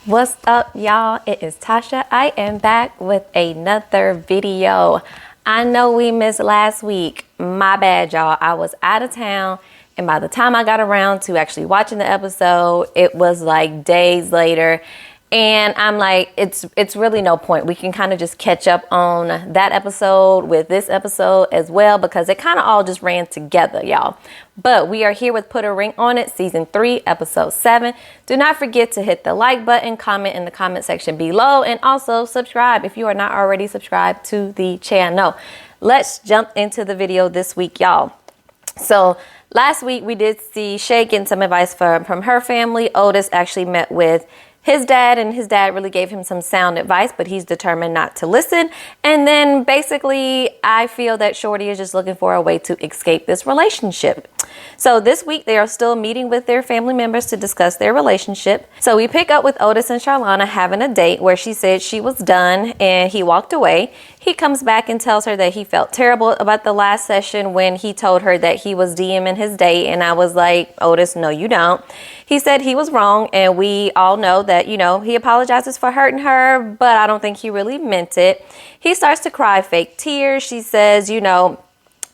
What's up, y'all? It is Tasha. I am back with another video. I know we missed last week. My bad, y'all. I was out of town, and by the time I got around to actually watching the episode, it was like days later. And I'm like, it's really no point. We can kind of just catch up on that episode with this episode as well, because it kind of all just ran together, y'all. But we are here with Put a Ring on It, season 3, episode 7. Do not forget to hit the like button, comment in the comment section below, and also subscribe if you are not already subscribed to the channel. Let's jump into the video this week, y'all. So last week we did see Shay getting some advice from her family. Otis actually met with his dad, and his dad really gave him some sound advice, but he's determined not to listen. And then basically, I feel that Shorty is just looking for a way to escape this relationship. So this week, they are still meeting with their family members to discuss their relationship. So we pick up with Otis and Charla having a date where she said she was done and he walked away. He comes back and tells her that he felt terrible about the last session when he told her that he was DMing his date. And I was like, Otis, no, you don't. He said he was wrong, and we all know that, you know, he apologizes for hurting her, but I don't think he really meant it. He starts to cry fake tears. She says, you know,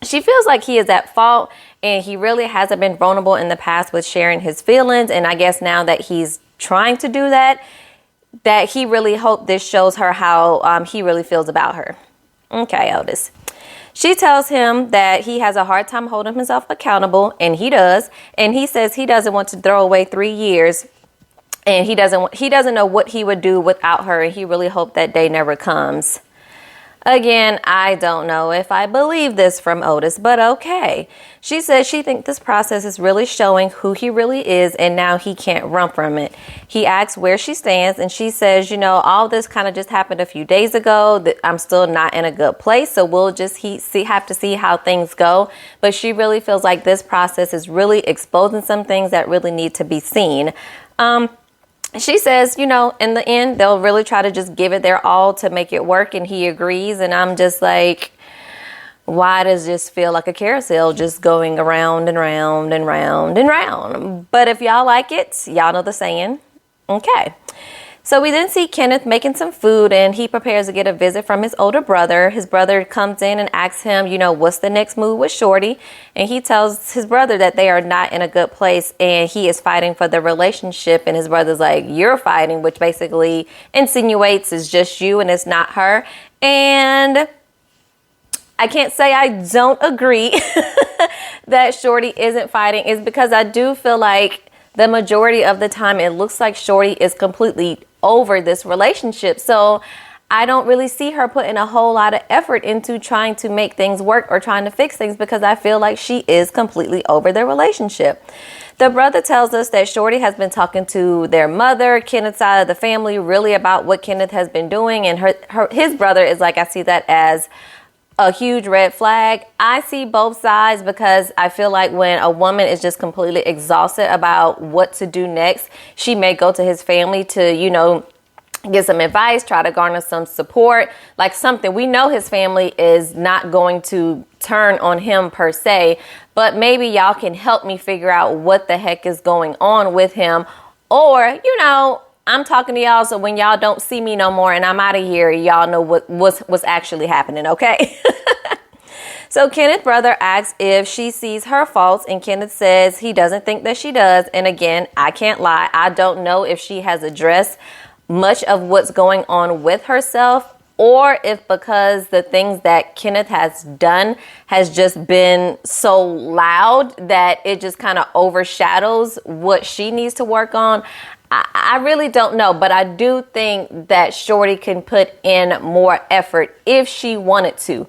she feels like he is at fault, and he really hasn't been vulnerable in the past with sharing his feelings. And I guess now that he's trying to do that he really hoped this shows her how he really feels about her. Okay, Otis. She tells him that he has a hard time holding himself accountable, and he does. And he says he doesn't want to throw away 3 years, and he doesn't know what he would do without her, and he really hoped that day never comes. Again, I don't know if I believe this from Otis, but okay. She says she thinks this process is really showing who he really is, and now he can't run from it. He asks where she stands, and she says, you know, all this kind of just happened a few days ago. That I'm still not in a good place, so we'll just have to see how things go. But she really feels like this process is really exposing some things that really need to be seen. She says, you know, in the end, they'll really try to just give it their all to make it work, and he agrees. And I'm just like, why does this feel like a carousel just going around and round and round and round? But if y'all like it, y'all know the saying. Okay. So we then see Kenneth making some food, and he prepares to get a visit from his older brother. His brother comes in and asks him, you know, what's the next move with Shorty? And he tells his brother that they are not in a good place, and he is fighting for the relationship. And his brother's like, you're fighting, which basically insinuates it's just you and it's not her. And I can't say I don't agree that Shorty isn't fighting. It's because I do feel like the majority of the time it looks like Shorty is completely over this relationship. So I don't really see her putting a whole lot of effort into trying to make things work or trying to fix things, because I feel like she is completely over the relationship. The brother tells us that Shorty has been talking to their mother, Kenneth's side of the family, really about what Kenneth has been doing. And his brother is like, I see that as a huge red flag. I see both sides, because I feel like when a woman is just completely exhausted about what to do next, she may go to his family to, you know, get some advice, try to garner some support, like something. We know his family is not going to turn on him per se, but maybe y'all can help me figure out what the heck is going on with him. Or, you know, I'm talking to y'all, so when y'all don't see me no more and I'm out of here, y'all know what's actually happening, okay? So Kenneth's brother asks if she sees her faults, and Kenneth says he doesn't think that she does. And again, I can't lie. I don't know if she has addressed much of what's going on with herself, or if because the things that Kenneth has done has just been so loud that it just kind of overshadows what she needs to work on. I really don't know, but I do think that Shorty can put in more effort if she wanted to.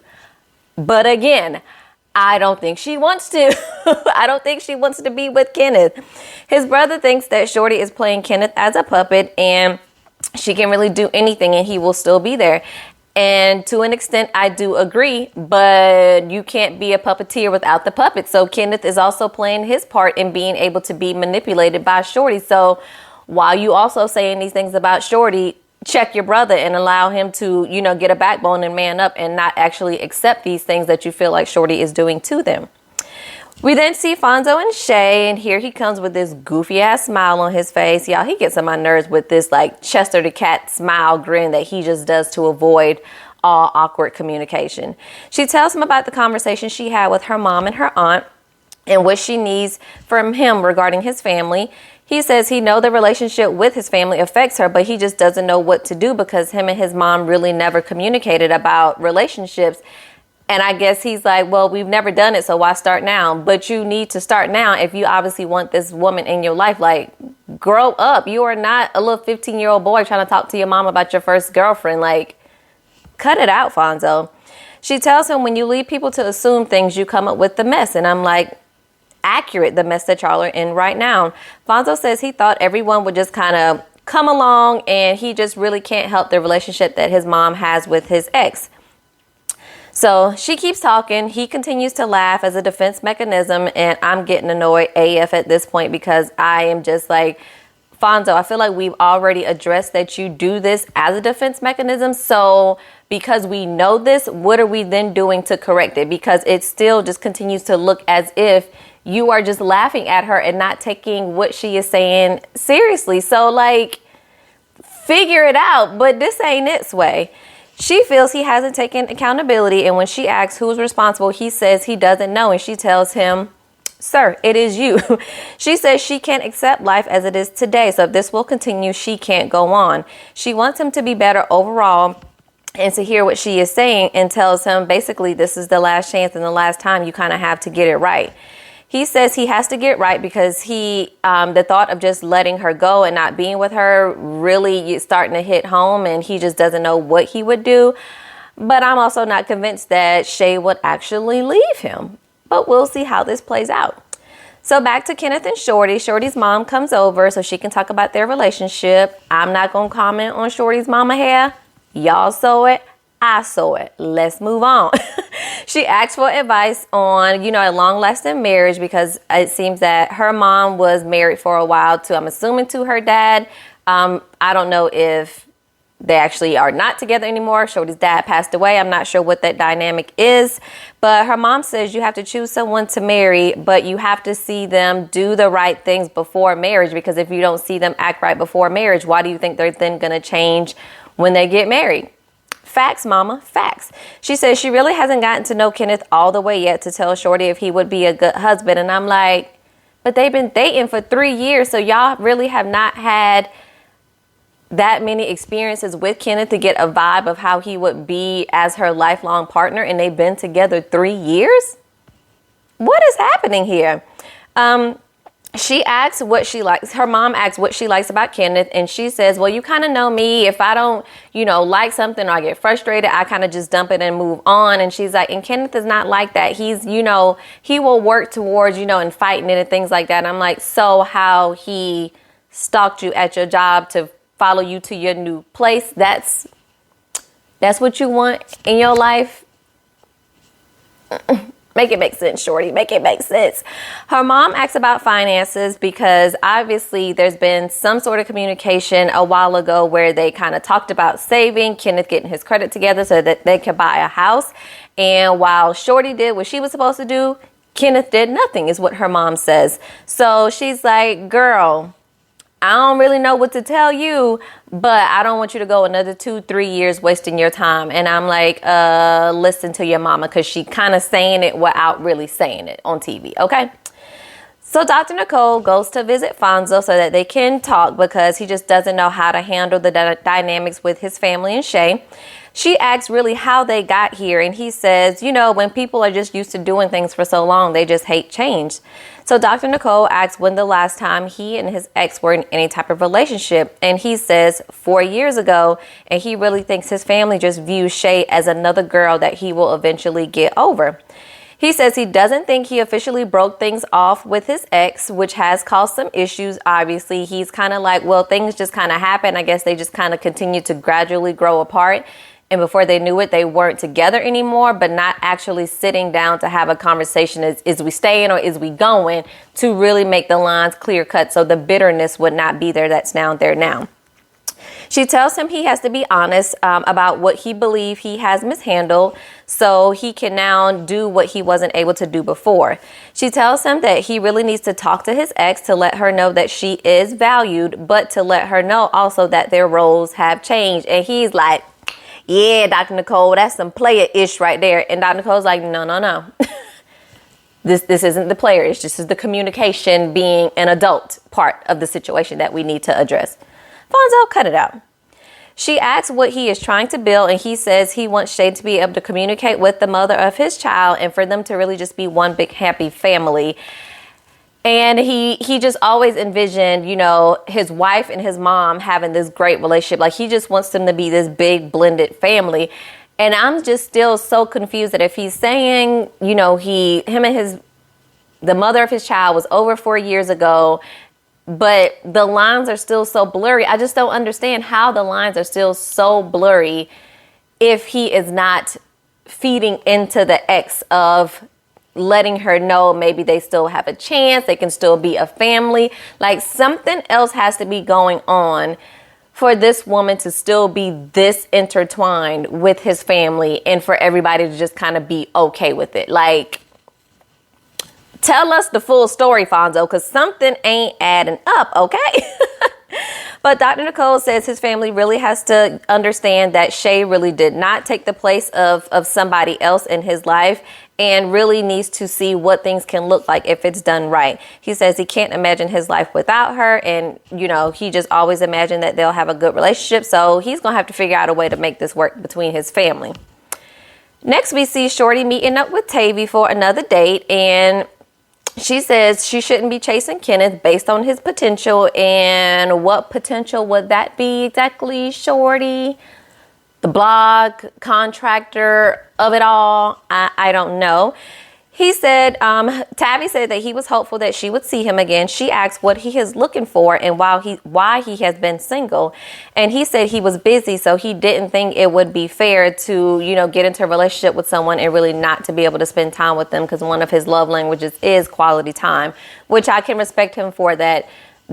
But again, I don't think she wants to. I don't think she wants to be with Kenneth. His brother thinks that Shorty is playing Kenneth as a puppet, and she can really do anything and he will still be there. And to an extent, I do agree, but you can't be a puppeteer without the puppet. So Kenneth is also playing his part in being able to be manipulated by Shorty. So while you also saying these things about Shorty, check your brother and allow him to, you know, get a backbone and man up and not actually accept these things that you feel like Shorty is doing to them. We then see Fonzo and Shay, and here he comes with this goofy ass smile on his face. Y'all, he gets on my nerves with this like Chester the Cat smile grin that he just does to avoid all awkward communication. She tells him about the conversation she had with her mom and her aunt and what she needs from him regarding his family. He says he knows the relationship with his family affects her, but he just doesn't know what to do because him and his mom really never communicated about relationships. And I guess he's like, well, we've never done it, so why start now? But you need to start now if you obviously want this woman in your life. Like, grow up. You are not a little 15-year-old boy trying to talk to your mom about your first girlfriend. Like, cut it out, Fonzo. She tells him when you leave people to assume things, you come up with the mess. And I'm like, accurate, the mess that y'all are in right now. Fonzo says he thought everyone would just kind of come along and he just really can't help the relationship that his mom has with his ex. So she keeps talking. He continues to laugh as a defense mechanism, and I'm getting annoyed AF at this point because I am just like, Fonzo, I feel like we've already addressed that you do this as a defense mechanism. So because we know this, what are we then doing to correct it? Because it still just continues to look as if you are just laughing at her and not taking what she is saying seriously. So like, figure it out, but this ain't its way. She feels he hasn't taken accountability, and when she asks who's responsible, he says he doesn't know, and she tells him, sir, it is you. She says she can't accept life as it is today, so if this will continue, she can't go on. She wants him to be better overall and to hear what she is saying, and tells him basically this is the last chance and the last time you kind of have to get it right. He says he has to get right because the thought of just letting her go and not being with her really starting to hit home, and he just doesn't know what he would do. But I'm also not convinced that Shay would actually leave him. But we'll see how this plays out. So back to Kenneth and Shorty. Shorty's mom comes over so she can talk about their relationship. I'm not going to comment on Shorty's mama hair. Y'all saw it. I saw it. Let's move on. She asked for advice on, a long-lasting marriage because it seems that her mom was married for a while to, I'm assuming, to her dad. I don't know if they actually are not together anymore. Shorty's dad passed away. I'm not sure what that dynamic is. But her mom says you have to choose someone to marry, but you have to see them do the right things before marriage, because if you don't see them act right before marriage, why do you think they're then going to change when they get married? Facts, mama, facts. She says she really hasn't gotten to know Kenneth all the way yet to tell Shorty if he would be a good husband. And I'm like, but they've been dating for 3 years. So y'all really have not had that many experiences with Kenneth to get a vibe of how he would be as her lifelong partner. And they've been together 3 years. What is happening here? She asks what she likes. Her mom asks what she likes about Kenneth. And she says, well, you kind of know me. If I don't, like something or I get frustrated, I kind of just dump it and move on. And she's like, and Kenneth is not like that. He's, he will work towards, and fighting it and things like that. And I'm like, so how he stalked you at your job to follow you to your new place? That's what you want in your life? Make it make sense, Shorty. Make it make sense. Her mom asks about finances because obviously there's been some sort of communication a while ago where they kind of talked about saving, Kenneth getting his credit together so that they could buy a house. And while Shorty did what she was supposed to do, Kenneth did nothing, is what her mom says. So she's like, girl, I don't really know what to tell you, but I don't want you to go another 2-3 years wasting your time. And I'm like, listen to your mama, because she kind of saying it without really saying it on TV. Okay. So Dr. Nicole goes to visit Fonzo so that they can talk because he just doesn't know how to handle the dynamics with his family and Shay. She asks really how they got here. And he says, when people are just used to doing things for so long, they just hate change. So Dr. Nicole asks when the last time he and his ex were in any type of relationship. And he says 4 years ago. And he really thinks his family just views Shay as another girl that he will eventually get over. He says he doesn't think he officially broke things off with his ex, which has caused some issues. Obviously, he's kind of like, well, things just kind of happen. I guess they just kind of continue to gradually grow apart. And before they knew it, they weren't together anymore, but not actually sitting down to have a conversation. Is we staying or is we going, to really make the lines clear cut so the bitterness would not be there that's now there now. She tells him he has to be honest about what he believes he has mishandled. so he can now do what he wasn't able to do before. She tells him that he really needs to talk to his ex to let her know that she is valued, but to let her know also that their roles have changed. And he's like, yeah, Dr. Nicole, that's some player-ish right there. And Dr. Nicole's like, no. This isn't the player. It's just the communication being an adult part of the situation that we need to address. Fonzo, cut it out. She asks what he is trying to build, and he says he wants Shay to be able to communicate with the mother of his child and for them to really just be one big happy family. And he just always envisioned, his wife and his mom having this great relationship. Like, he just wants them to be this big blended family. And I'm just still so confused that if he's saying, the mother of his child was over 4 years ago, but the lines are still so blurry. I just don't understand how the lines are still so blurry if he is not feeding into the ex of letting her know maybe they still have a chance. They can still be a family. Like, something else has to be going on for this woman to still be this intertwined with his family and for everybody to just kind of be okay with it. Like, tell us the full story, Fonzo, because something ain't adding up, okay? But Dr. Nicole says his family really has to understand that Shay really did not take the place of somebody else in his life and really needs to see what things can look like if it's done right. He says he can't imagine his life without her, and, he just always imagined that they'll have a good relationship, so he's going to have to figure out a way to make this work between his family. Next, we see Shorty meeting up with Tavi for another date, and she says she shouldn't be chasing Kenneth based on his potential. And what potential would that be exactly, Shorty? The blog contractor of it all? I don't know. He said, Tavi said that he was hopeful that she would see him again. She asked what he is looking for and why he has been single. And he said he was busy, so he didn't think it would be fair to, get into a relationship with someone and really not to be able to spend time with them, because one of his love languages is quality time, which I can respect him for that.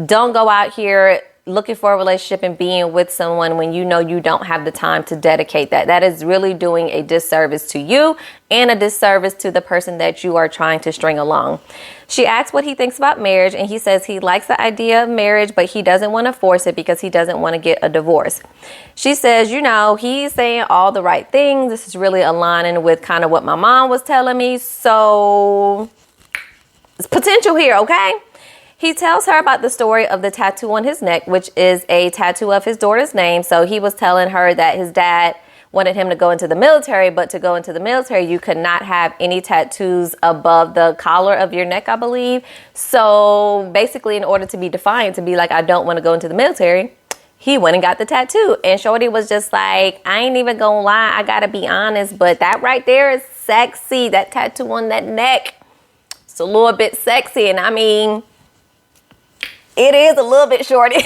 Don't go out here looking for a relationship and being with someone when you don't have the time to dedicate that. That is really doing a disservice to you and a disservice to the person that you are trying to string along. She asks what he thinks about marriage, and he says he likes the idea of marriage, but he doesn't want to force it because he doesn't want to get a divorce. She says, he's saying all the right things. This is really aligning with kind of what my mom was telling me. So there's potential here, okay? He tells her about the story of the tattoo on his neck, which is a tattoo of his daughter's name. So he was telling her that his dad wanted him to go into the military, but to go into the military, you could not have any tattoos above the collar of your neck, I believe. So basically, in order to be defiant, to be like, I don't want to go into the military, he went and got the tattoo. And Shorty was just like, I ain't even gonna lie, I gotta be honest, but that right there is sexy. That tattoo on that neck, it's a little bit sexy. And I mean, it is a little bit, Shorty.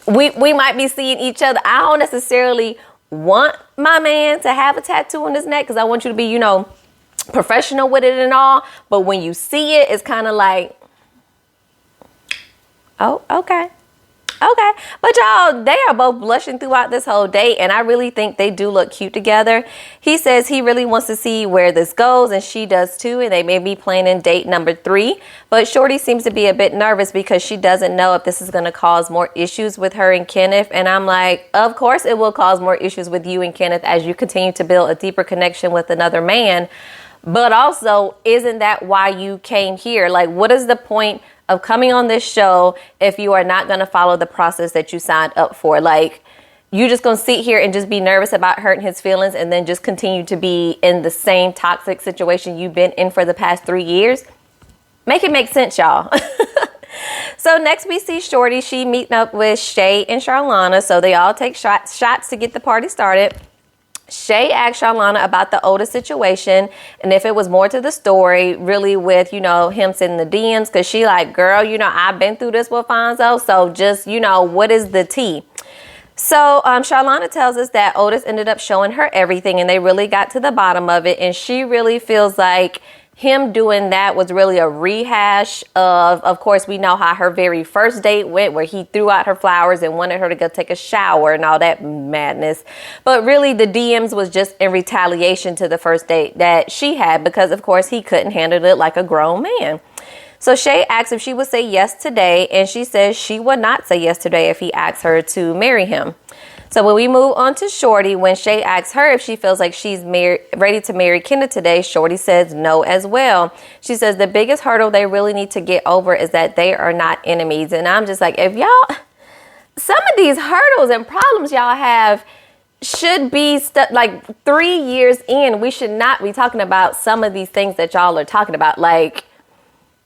We might be seeing each other. I don't necessarily want my man to have a tattoo on his neck because I want you to be, professional with it and all. But when you see it, it's kind of like, oh, okay. Okay. But y'all, they are both blushing throughout this whole date, and I really think they do look cute together. He says he really wants to see where this goes, and she does too, and they may be planning date number 3. But Shorty seems to be a bit nervous because she doesn't know if this is going to cause more issues with her and Kenneth. And I'm like, of course it will cause more issues with you and Kenneth as you continue to build a deeper connection with another man. But also, isn't that why you came here? Like, what is the point of coming on this show if you are not going to follow the process that you signed up for? Like, you just going to sit here and just be nervous about hurting his feelings and then just continue to be in the same toxic situation you've been in for the past 3 years? Make it make sense, y'all. So next we see Shorty. She meeting up with Shay and Charla. So they all take shots to get the party started. Shay asked Charla about the Otis situation and if it was more to the story, really with, him sending the DMs, because she like, girl, I've been through this with Fonzo, so just, what is the tea? So Charla tells us that Otis ended up showing her everything and they really got to the bottom of it, and she really feels like him doing that was really a rehash of course, we know how her very first date went, where he threw out her flowers and wanted her to go take a shower and all that madness. But really, the DMs was just in retaliation to the first date that she had, because of course he couldn't handle it like a grown man. So Shay asked if she would say yes today, and she says she would not say yes today if he asks her to marry him. So when we move on to Shorty, when Shay asks her if she feels like she's ready to marry Kenneth today, Shorty says no as well. She says the biggest hurdle they really need to get over is that they are not enemies. And I'm just like, if y'all, some of these hurdles and problems y'all have should be like 3 years in, we should not be talking about some of these things that y'all are talking about. Like,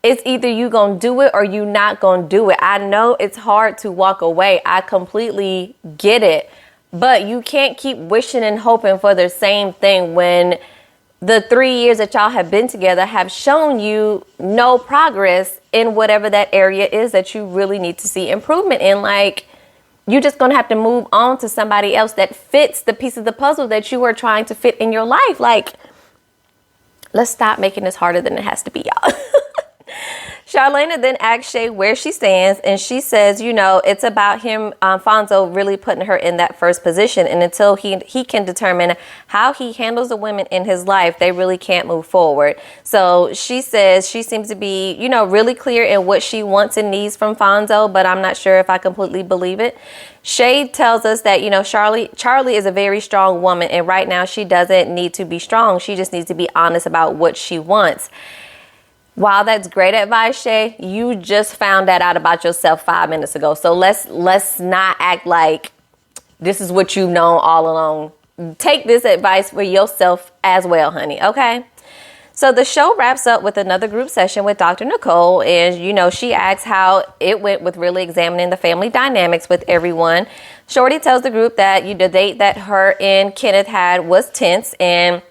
it's either you gonna do it or you not gonna do it. I know it's hard to walk away. I completely get it. But you can't keep wishing and hoping for the same thing when the 3 years that y'all have been together have shown you no progress in whatever that area is that you really need to see improvement in. Like, you're just gonna have to move on to somebody else that fits the piece of the puzzle that you are trying to fit in your life. Like, let's stop making this harder than it has to be, y'all. Charlena then asks Shay where she stands, and she says, you know, it's about him, Fonzo, really putting her in that first position. And until he can determine how he handles the women in his life, they really can't move forward. So she says she seems to be, you know, really clear in what she wants and needs from Fonzo, but I'm not sure if I completely believe it. Shay tells us that, you know, Charlie is a very strong woman, and right now she doesn't need to be strong. She just needs to be honest about what she wants. While that's great advice, Shay, you just found that out about yourself 5 minutes ago. So let's not act like this is what you've known all along. Take this advice for yourself as well, honey, okay? So the show wraps up with another group session with Dr. Nicole, and, you know, she asks how it went with really examining the family dynamics with everyone. Shorty tells the group that the date that her and Kenneth had was tense, and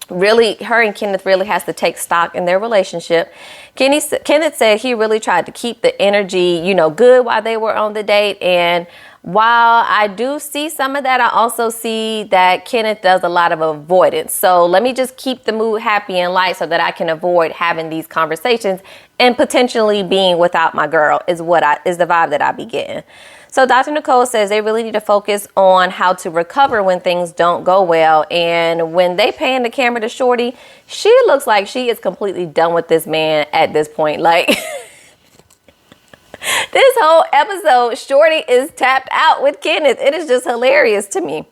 really, her and Kenneth really has to take stock in their relationship. Kenneth said he really tried to keep the energy, you know, good while they were on the date. And while I do see some of that, I also see that Kenneth does a lot of avoidance. So let me just keep the mood happy and light so that I can avoid having these conversations and potentially being without my girl is the vibe that I be getting. So Dr. Nicole says they really need to focus on how to recover when things don't go well. And when they pan the camera to Shorty, she looks like she is completely done with this man at this point. Like, this whole episode, Shorty is tapped out with Kenneth. It is just hilarious to me.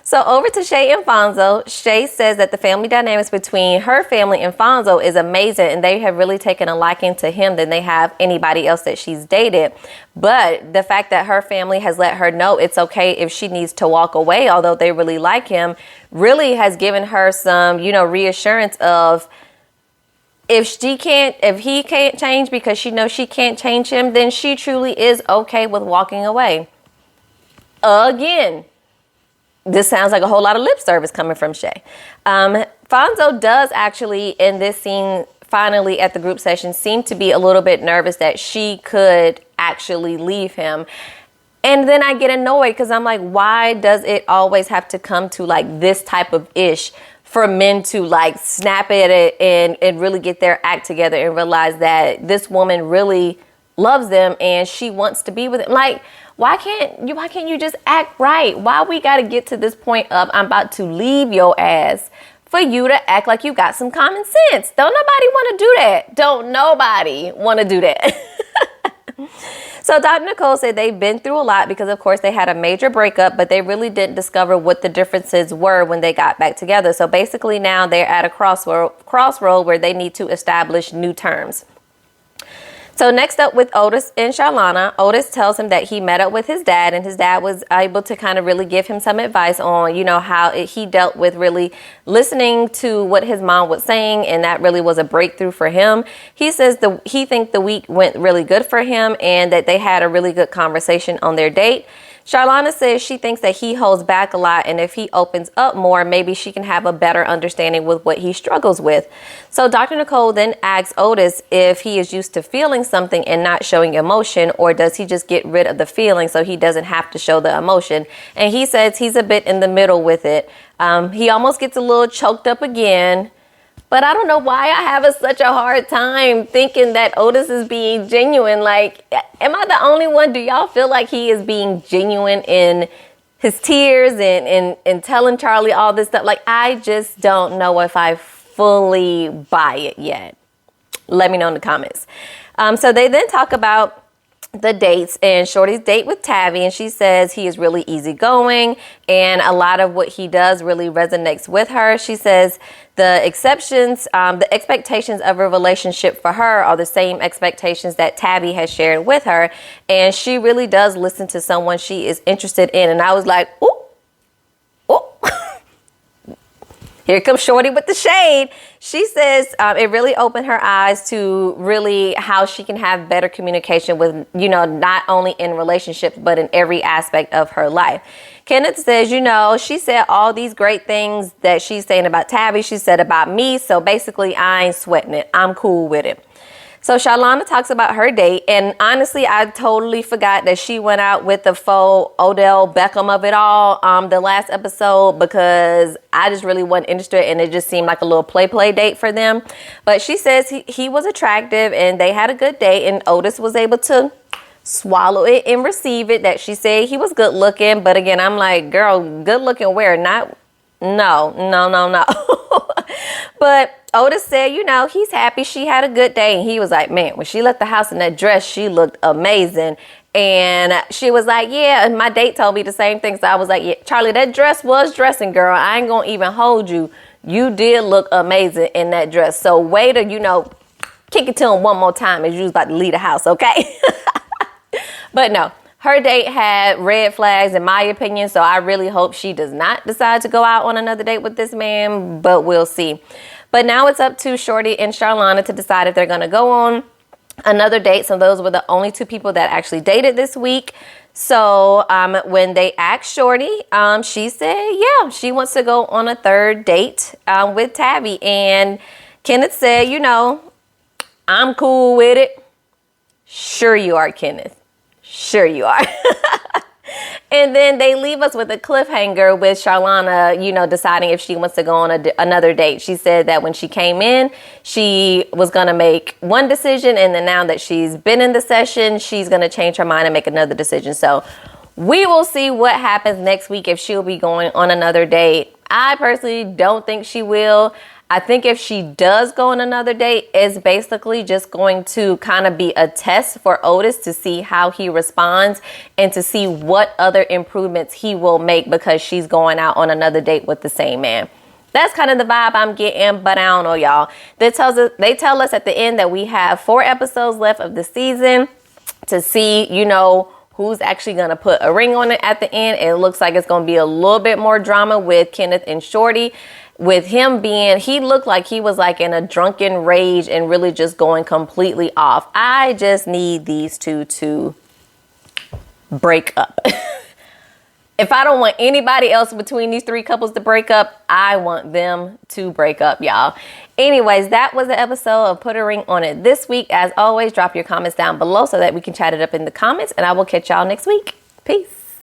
So over to Shay and Fonzo. Shay says that the family dynamics between her family and Fonzo is amazing, and they have really taken a liking to him than they have anybody else that she's dated. But the fact that her family has let her know it's okay if she needs to walk away, although they really like him, really has given her some, you know, reassurance of if he can't change because she knows she can't change him, then she truly is okay with walking away. Again, this sounds like a whole lot of lip service coming from Shay. Fonzo does actually, in this scene, finally at the group session, seem to be a little bit nervous that she could actually leave him. And then I get annoyed because I'm like, why does it always have to come to like this type of ish for men to like snap at it and really get their act together and realize that this woman really loves them and she wants to be with him? Like, why can't you just act right? Why we got to get to this point of I'm about to leave your ass for you to act like you got some common sense? Don't nobody want to do that. Don't nobody want to do that. So Dr. Nicole said they've been through a lot because, of course, they had a major breakup, but they really didn't discover what the differences were when they got back together. So basically now they're at a crossroad where they need to establish new terms. So next up with Otis and Charla, Otis tells him that he met up with his dad, and his dad was able to kind of really give him some advice on, you know, how he dealt with really listening to what his mom was saying, and that really was a breakthrough for him. He says he thinks the week went really good for him and that they had a really good conversation on their date. Charlana says she thinks that he holds back a lot, and if he opens up more, maybe she can have a better understanding with what he struggles with. So Dr. Nicole then asks Otis if he is used to feeling something and not showing emotion, or does he just get rid of the feeling so he doesn't have to show the emotion? And he says he's a bit in the middle with it. He almost gets a little choked up again, But I don't know why I have such a hard time thinking that Otis is being genuine. Like, am I the only one? Do y'all feel like he is being genuine in his tears and telling Charlie all this stuff? Like, I just don't know if I fully buy it yet. Let me know in the comments. So they then talk about the dates and Shorty's date with Tavi, and she says he is really easygoing and a lot of what he does really resonates with her. She says the expectations of a relationship for her are the same expectations that Tavi has shared with her, and she really does listen to someone she is interested in. And I was like, ooh. Here comes Shorty with the shade. She says it really opened her eyes to really how she can have better communication with, not only in relationships, but in every aspect of her life. Kenneth says, she said all these great things that she's saying about Tavi, she said about me. So basically, I ain't sweating it. I'm cool with it. So Charlana talks about her date, and honestly, I totally forgot that she went out with the faux Odell Beckham of it all the last episode, because I just really wasn't interested, and it just seemed like a little play date for them. But she says he was attractive, and they had a good date, and Otis was able to swallow it and receive it, that she said he was good looking. But again, I'm like, girl, good looking where? Not, no. But Otis said, he's happy she had a good day. And he was like, man, when she left the house in that dress, she looked amazing. And she was like, yeah, and my date told me the same thing. So I was like, yeah, Charlie, that dress was dressing, girl. I ain't going to even hold you. You did look amazing in that dress. So way to, kick it to him one more time as you was about to leave the house, okay? But no. Her date had red flags, in my opinion, so I really hope she does not decide to go out on another date with this man, but we'll see. But now it's up to Shorty and Charlana to decide if they're going to go on another date. So those were the only two people that actually dated this week. So when they asked Shorty, she said, yeah, she wants to go on a third date with Tavi. And Kenneth said, I'm cool with it. Sure you are, Kenneth. Sure you are. And then they leave us with a cliffhanger with Charlana, deciding if she wants to go on another date. She said that when she came in, she was going to make one decision. And then now that she's been in the session, she's going to change her mind and make another decision. So we will see what happens next week if she'll be going on another date. I personally don't think she will. I think if she does go on another date, it's basically just going to kind of be a test for Otis to see how he responds and to see what other improvements he will make because she's going out on another date with the same man. That's kind of the vibe I'm getting, but I don't know, y'all. They tell us at the end that we have 4 episodes left of the season to see, who's actually going to put a ring on it at the end. It looks like it's going to be a little bit more drama with Kenneth and Shorty. With him he looked like he was like in a drunken rage and really just going completely off. I just need these two to break up. If I don't want anybody else between these 3 couples to break up, I want them to break up, y'all. Anyways, that was the episode of Put a Ring on It this week. As always, drop your comments down below so that we can chat it up in the comments, and I will catch y'all next week. Peace.